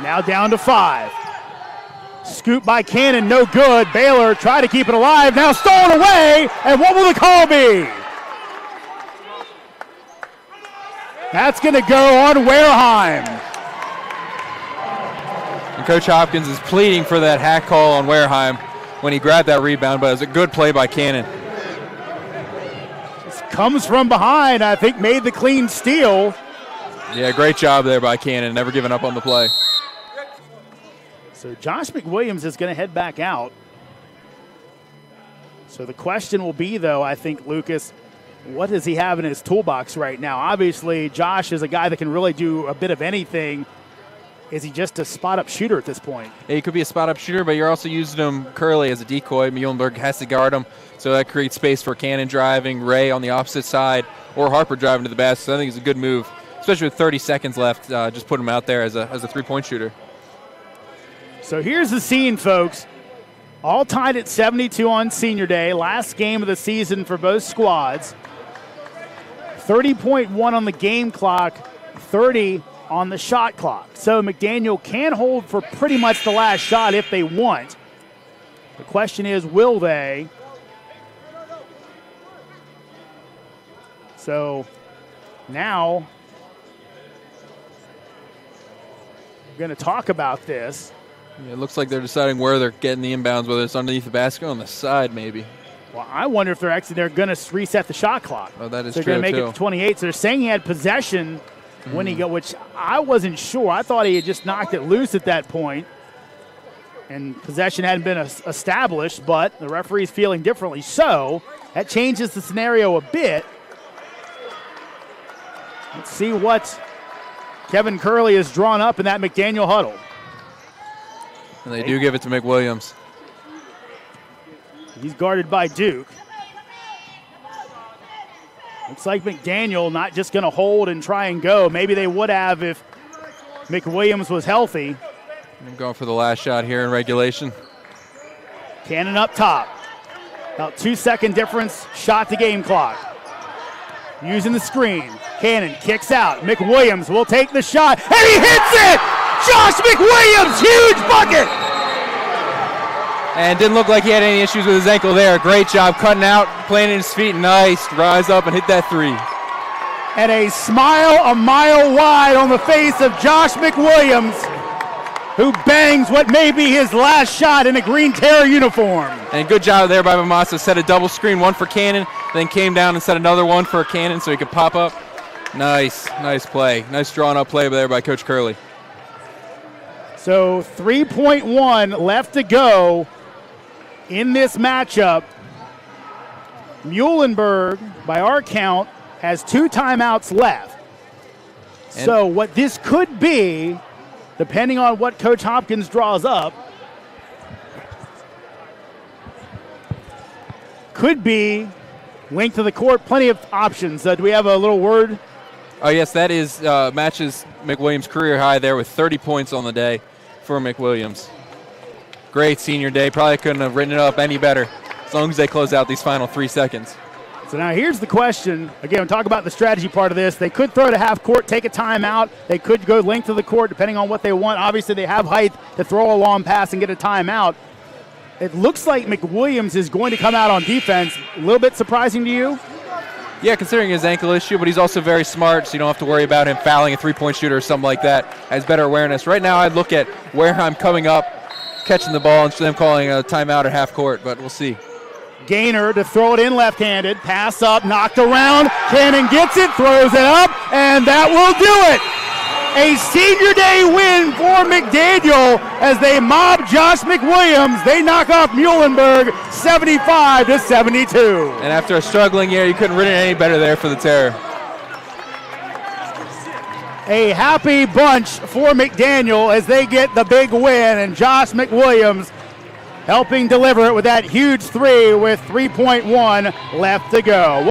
Now down to 5. Scoop by Cannon, no good. Baylor try to keep it alive, now stolen away, and what will the call be? That's going to go on Wareheim. And Coach Hopkins is pleading for that hack call on Wareheim when he grabbed that rebound, but it was a good play by Cannon. Just comes from behind, I think made the clean steal. Yeah, great job there by Cannon, never giving up on the play. So Josh McWilliams is going to head back out. So the question will be, though, I think, Lucas, what does he have in his toolbox right now? Obviously, Josh is a guy that can really do a bit of anything. Is he just a spot-up shooter at this point? Yeah, he could be a spot-up shooter, but you're also using him curly as a decoy. Muhlenberg has to guard him, so that creates space for Cannon driving, Ray on the opposite side, or Harper driving to the basket. So I think it's a good move, especially with 30 seconds left. Just put him out there as a three-point shooter. So here's the scene, folks. All tied at 72 on Senior Day. Last game of the season for both squads. 30.1 on the game clock, 30 on the shot clock. So McDaniel can hold for pretty much the last shot if they want. The question is, will they? So now we're going to talk about this. Yeah, it looks like they're deciding where they're getting the inbounds, whether it's underneath the basket or on the side maybe. Well, I wonder if they're going to reset the shot clock. Oh, that is so true, they're going to make too. it to 28. So they're saying he had possession when he got, which I wasn't sure. I thought he had just knocked it loose at that point, and possession hadn't been established, but the referee's feeling differently. So that changes the scenario a bit. Let's see what Kevin Curley has drawn up in that McDaniel huddle. And they do give it to McWilliams. He's guarded by Duke. Looks like McDaniel not just going to hold and try and go. Maybe they would have if McWilliams was healthy. I'm going for the last shot here in regulation. Cannon up top. About 2-second difference, shot to game clock. Using the screen. Cannon kicks out. McWilliams will take the shot, and he hits it! Josh McWilliams, huge bucket! And didn't look like he had any issues with his ankle there. Great job cutting out, planting his feet. Nice. Rise up and hit that three. And a smile a mile wide on the face of Josh McWilliams, who bangs what may be his last shot in a Green Terror uniform. And good job there by Mamasa. Set a double screen, one for Cannon, then came down and set another one for Cannon so he could pop up. Nice play. Nice drawn up play there by Coach Curley. So 3.1 left to go in this matchup. Muhlenberg, by our count, has 2 timeouts left. And so what this could be, depending on what Coach Hopkins draws up, could be length of the court, plenty of options. Do we have a little word? Oh, yes, that is matches McWilliams' career high there with 30 points on the day for McWilliams. Great senior day. Probably couldn't have written it up any better as long as they close out these final 3 seconds. So now here's the question. Again, talk about the strategy part of this. They could throw to half court, take a timeout. They could go length of the court depending on what they want. Obviously, they have height to throw a long pass and get a timeout. It looks like McWilliams is going to come out on defense. A little bit surprising to you? Yeah, considering his ankle issue, but he's also very smart, so you don't have to worry about him fouling a three-point shooter or something like that. Has better awareness. Right now, I'd look at Wareheim coming up, catching the ball, and them calling a timeout at half court, but we'll see. Gainer to throw it in left-handed. Pass up, knocked around. Cannon gets it, throws it up, and that will do it. A senior day win for McDaniel as they mob Josh McWilliams. They knock off Muhlenberg 75-72. And after a struggling year, you couldn't written it any better there for the Terror. A happy bunch for McDaniel as they get the big win, and Josh McWilliams helping deliver it with that huge three with 3.1 left to go.